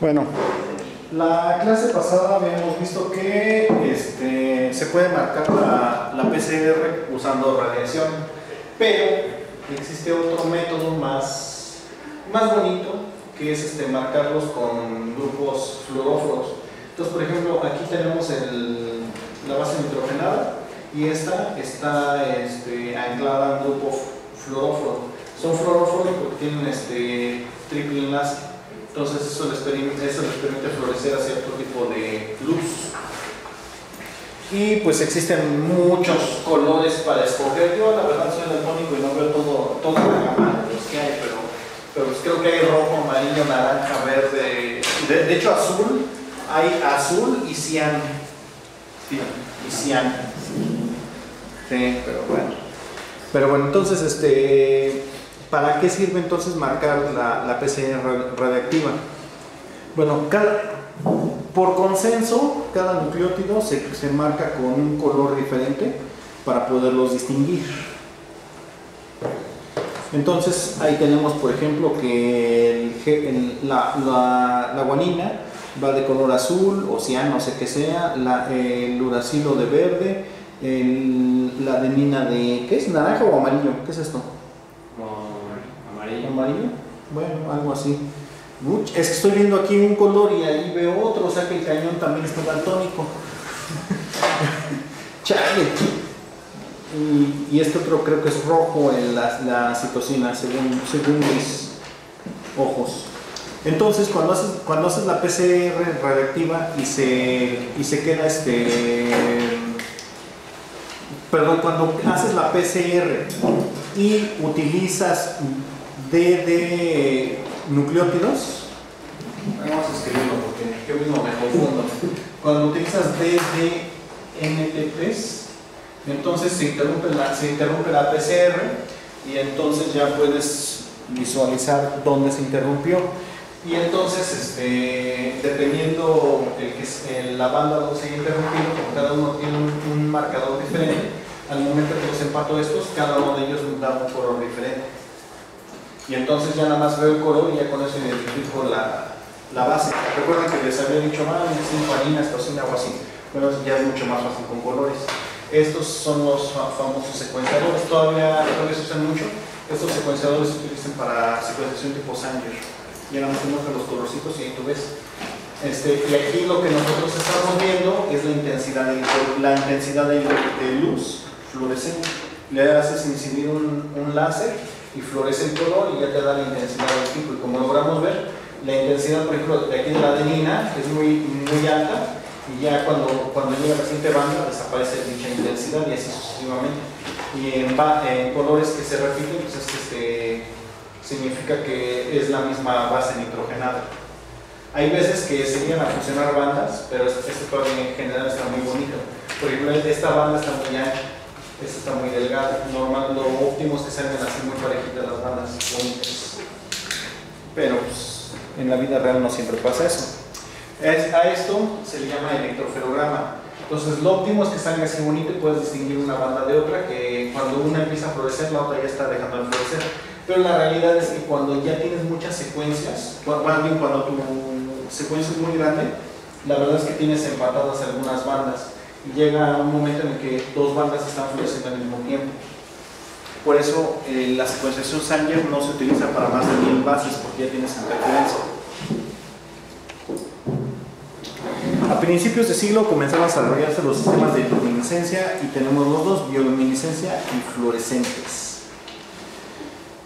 Bueno, la clase pasada habíamos visto que se puede marcar la PCR usando radiación, pero existe otro método más bonito, que es marcarlos con grupos fluoróforos. Entonces, por ejemplo, aquí tenemos la base nitrogenada y esta está anclada en grupo fluoróforo. Son fluoróforos porque tienen triple enlace. Entonces eso les permite fluorecer a cierto tipo de luz. Y pues existen muchos colores para escoger. Yo la verdad soy daltónico y no veo toda la gama de los que hay, pero pues creo que hay rojo, amarillo, naranja, verde. De hecho azul, hay azul y cian. Sí, y cian. Sí, pero bueno. Pero bueno, entonces ¿para qué sirve entonces marcar la PCR radiactiva? Bueno, por consenso, cada nucleótido se marca con un color diferente para poderlos distinguir. Entonces, ahí tenemos, por ejemplo, que la guanina va de color azul o cian, no sé qué sea, el uracilo de verde, la adenina de, ¿qué es? ¿Naranja o amarillo? ¿Qué es esto? ¿Amarillo? Bueno, algo así. Es que estoy viendo aquí un color y ahí veo otro, o sea que el cañón también está daltónico. Chale. Y este otro creo que es rojo en la citosina, según mis ojos. Entonces, cuando haces la PCR radiactiva y se queda perdón, cuando haces la PCR y utilizas de nucleótidos, vamos a escribirlo porque yo mismo me confundo. Cuando utilizas NTPs, entonces se interrumpe la PCR y entonces ya puedes visualizar dónde se interrumpió. Y entonces, dependiendo la banda donde se haya interrumpido, como cada uno tiene un marcador diferente, al momento que los empato estos, cada uno de ellos da un color diferente. Y entonces ya nada más veo el color y ya con eso identifico la base. Recuerden que les había dicho, cinco tocina o así. Bueno, ya es mucho más fácil con colores. Estos son los famosos secuenciadores, todavía se usan mucho. Estos secuenciadores se utilizan para secuenciación tipo Sanger. Ya nada más tenemos los colorcitos y ahí tú ves. Y aquí lo que nosotros estamos viendo es la intensidad de luz fluorescente. Le haces incidir un láser y florece el color y ya te da la intensidad del tipo. Y como logramos ver, la intensidad, por ejemplo, de aquí de la adenina es muy alta y ya cuando llega a la siguiente banda desaparece dicha intensidad y así sucesivamente. Y en colores que se repiten, pues significa que es la misma base nitrogenada. Hay veces que se llegan a fusionar bandas, pero todavía en general está muy bonito. Por ejemplo, esta banda está muy ancha, esta está muy delgada. Normal, lo óptimo es que salgan así muy parejitas las bandas bonitas. Pero pues, en la vida real no siempre pasa eso. A esto se le llama electroferograma. Entonces, lo óptimo es que salga así bonito y puedes distinguir una banda de otra, que cuando una empieza a florecer, la otra ya está dejando de florecer. Pero la realidad es que cuando ya tienes muchas secuencias, más bien cuando tu secuencia es muy grande, la verdad es que tienes empatadas algunas bandas y llega un momento en el que dos bandas están floreciendo al mismo tiempo. Por eso la secuenciación Sanger no se utiliza para más de 1000 bases porque ya tienes interferencia. A principios de siglo comenzaron a desarrollarse los sistemas de bioluminiscencia y tenemos los dos, bioluminiscencia y fluorescentes.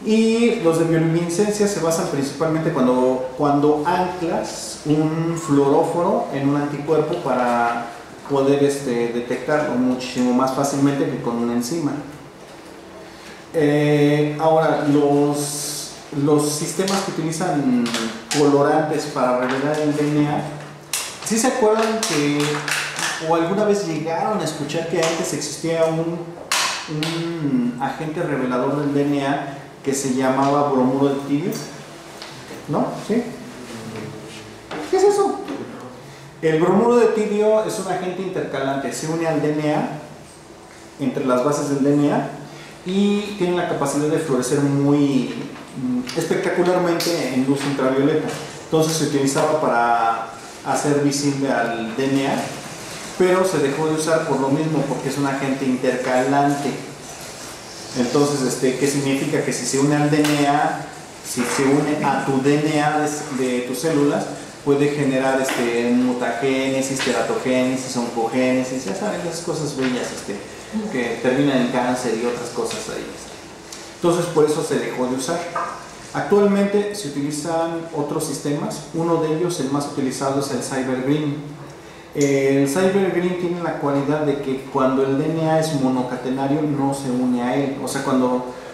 Y los de bioluminiscencia se basan principalmente cuando anclas un fluoróforo en un anticuerpo para poder detectarlo muchísimo más fácilmente que con una enzima. Ahora, los sistemas que utilizan colorantes para revelar el DNA, ¿sí se acuerdan que o alguna vez llegaron a escuchar que antes existía un agente revelador del DNA que se llamaba bromuro de tidio? ¿No? ¿Sí? ¿Qué es eso? El bromuro de tidio es un agente intercalante, se une al DNA, entre las bases del DNA, y tiene la capacidad de fluorecer muy espectacularmente en luz ultravioleta. Entonces se utilizaba para hacer visible al DNA, pero se dejó de usar por lo mismo, porque es un agente intercalante. Entonces, ¿qué significa? Que si se une al DNA, si se une a tu DNA de tus células, puede generar mutagénesis, teratogénesis, oncogénesis, ya saben, esas cosas bellas que terminan en cáncer y otras cosas ahí. Entonces, por eso se dejó de usar. Actualmente se utilizan otros sistemas. Uno de ellos, el más utilizado, es el CyberGreen. El CyberGreen tiene la cualidad de que cuando el DNA es monocatenario no se une a él. O sea,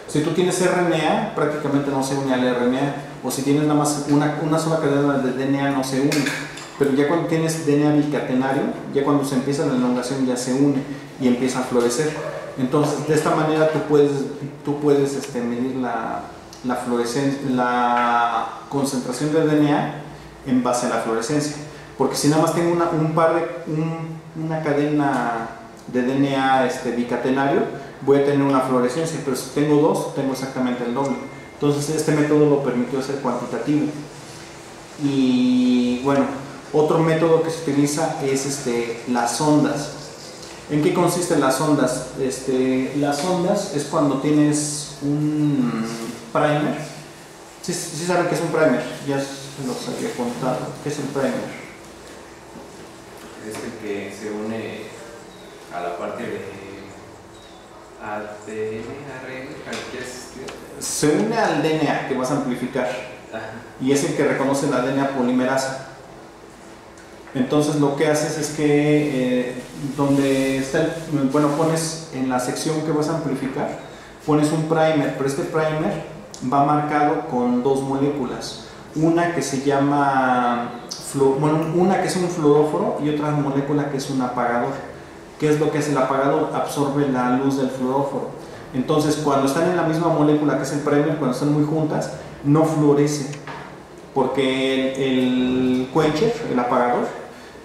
si tú tienes RNA, prácticamente no se une al RNA. O si tienes nada más una sola cadena de DNA, no se une. Pero ya cuando tienes DNA bicatenario, ya cuando se empieza la elongación ya se une y empieza a florecer. Entonces, de esta manera tú puedes medir la concentración de DNA en base a la fluorescencia. Porque si nada más tengo una cadena de DNA bicatenario, voy a tener una fluorescencia, pero si tengo dos, tengo exactamente el doble. Entonces este método lo permitió ser cuantitativo. Y bueno, otro método que se utiliza es las ondas. ¿En qué consisten las ondas? Las ondas es cuando tienes un primer. Sí saben qué es un primer, ya se los había contado. ¿Qué es el primer? Es el que se une a la parte de ADN, ARN, se une al DNA que vas a amplificar. Ajá. Y es el que reconoce la DNA polimerasa. Entonces lo que haces es que donde está pones en la sección que vas a amplificar, pones un primer, pero este primer va marcado con dos moléculas. Una que se llama una que es un fluoróforo y otra molécula que es un apagador. ¿Qué es lo que hace el apagador? Absorbe la luz del fluoróforo. Entonces, cuando están en la misma molécula que es el primer, cuando están muy juntas, no fluoresce, porque el quencher, el apagador,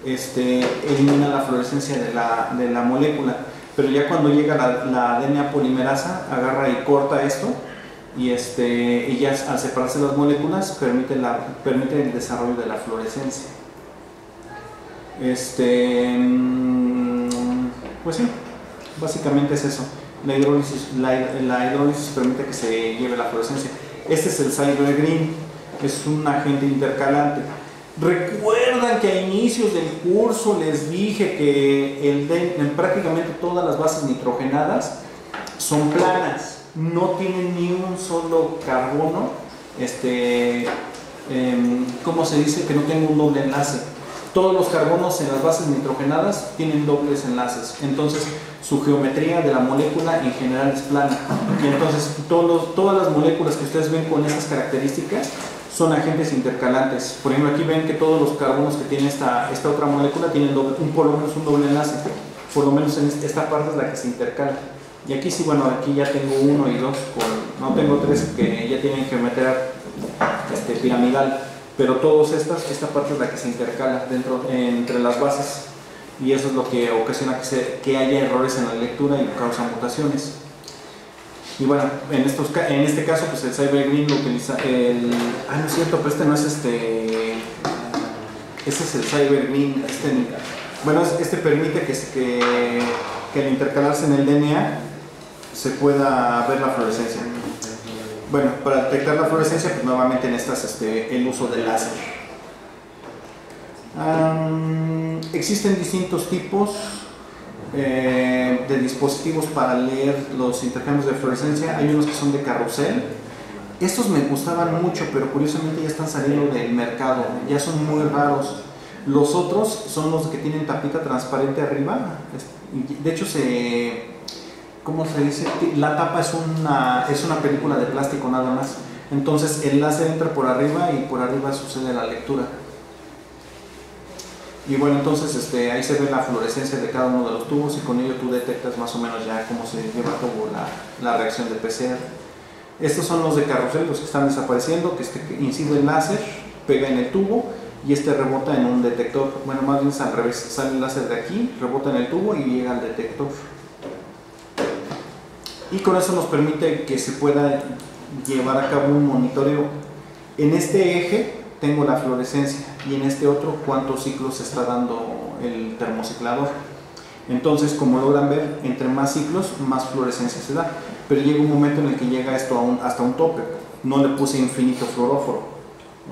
elimina la fluorescencia de la molécula. Pero ya cuando llega la DNA polimerasa, agarra y corta esto, y ya al separarse las moléculas permite el desarrollo de la fluorescencia. Pues sí, básicamente es eso. La hidrólisis permite que se lleve la fluorescencia. Este es el CyberGreen, es un agente intercalante. Recuerdan que a inicios del curso les dije que prácticamente todas las bases nitrogenadas son planas. No tienen ni un solo carbono, ¿cómo se dice? Que no tenga un doble enlace. Todos los carbonos en las bases nitrogenadas tienen dobles enlaces. Entonces, su geometría de la molécula en general es plana. Y entonces, todas las moléculas que ustedes ven con esas características son agentes intercalantes. Por ejemplo, aquí ven que todos los carbonos que tiene esta otra molécula tienen por lo menos un doble enlace. Por lo menos en esta parte es la que se intercala. Y aquí sí, bueno, aquí ya tengo 1 y 2, no tengo 3 que ya tienen geometría piramidal, pero esta parte es la que se intercala entre las bases, y eso es lo que ocasiona que haya errores en la lectura y causa mutaciones. Y bueno, en este caso, pues el CyberGreen lo utiliza no es cierto, pero no es este es el CyberGreen. Bueno, permite que al intercalarse en el DNA se pueda ver la fluorescencia. Bueno, para detectar la fluorescencia, pues nuevamente necesitas el uso del láser. Existen distintos tipos de dispositivos para leer los intercambios de fluorescencia. Hay unos que son de carrusel. Estos me gustaban mucho, pero curiosamente ya están saliendo del mercado, ya son muy raros. Los otros son los que tienen tapita transparente arriba. De hecho, ¿cómo se dice? La tapa es una película de plástico nada más. Entonces el láser entra por arriba y por arriba sucede la lectura. Y bueno, entonces ahí se ve la fluorescencia de cada uno de los tubos, y con ello tú detectas más o menos ya cómo se lleva a cabo la reacción de PCR. Estos son los de carrusel, los que están desapareciendo, que incide el láser, pega en el tubo y rebota en un detector. Bueno, más bien es al revés, sale el láser de aquí, rebota en el tubo y llega al detector. Y con eso nos permite que se pueda llevar a cabo un monitoreo. En este eje tengo la fluorescencia, y en este otro cuántos ciclos está dando el termociclador. Entonces, como logran ver, entre más ciclos, más fluorescencia se da, pero llega un momento en el que llega esto hasta un tope. No le puse infinito fluoróforo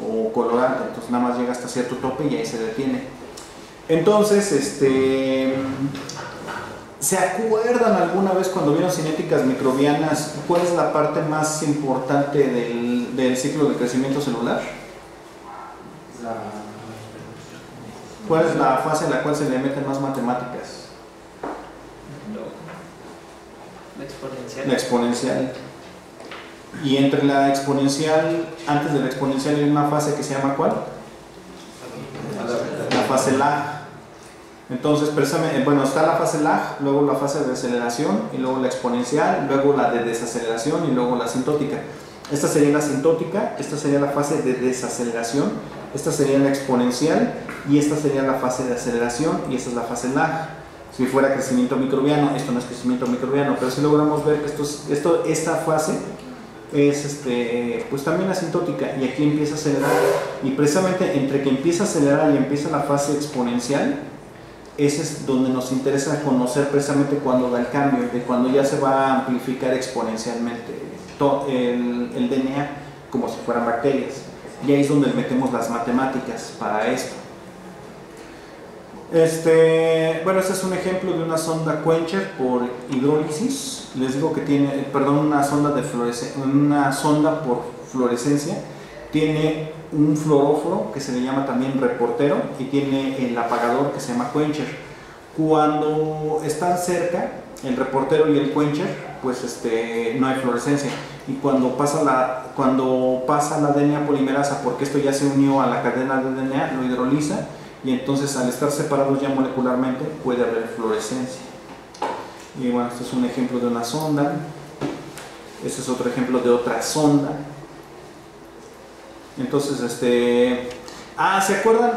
o colorante, entonces nada más llega hasta cierto tope y ahí se detiene. Entonces, ¿se acuerdan alguna vez cuando vieron cinéticas microbianas cuál es la parte más importante del ciclo de crecimiento celular? ¿Cuál es la fase en la cual se le meten más matemáticas? La exponencial. La exponencial. Y entre la exponencial, antes de la exponencial hay una fase que se llama ¿cuál? La fase lag. Entonces, precisamente, bueno, está la fase lag, luego la fase de aceleración, y luego la exponencial, luego la de desaceleración y luego la asintótica. Esta sería la asintótica, esta sería la fase de desaceleración, esta sería la exponencial y esta sería la fase de aceleración y esta es la fase lag. Si fuera crecimiento microbiano, esto no es crecimiento microbiano, pero si logramos ver que esta fase es pues también asintótica y aquí empieza a acelerar, y precisamente entre que empieza a acelerar y empieza la fase exponencial, ese es donde nos interesa conocer precisamente cuando da el cambio, de cuando ya se va a amplificar exponencialmente el DNA como si fueran bacterias, y ahí es donde metemos las matemáticas para esto. Bueno, este es un ejemplo de una sonda Quencher por hidrólisis. Les digo que tiene, perdón, una sonda por fluorescencia. Tiene un fluoróforo que se le llama también reportero y tiene el apagador que se llama Quencher. Cuando están cerca, el reportero y el Quencher, pues no hay fluorescencia. Y cuando pasa la DNA polimerasa, porque esto ya se unió a la cadena de DNA, lo hidroliza. Y entonces al estar separados ya molecularmente puede haber fluorescencia. Y bueno, este es un ejemplo de una sonda. Este es otro ejemplo de otra sonda. Entonces, ¿se acuerdan?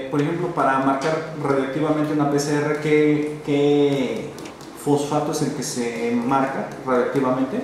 Por ejemplo, para marcar radioactivamente una PCR, ¿qué fosfato es el que se marca radioactivamente?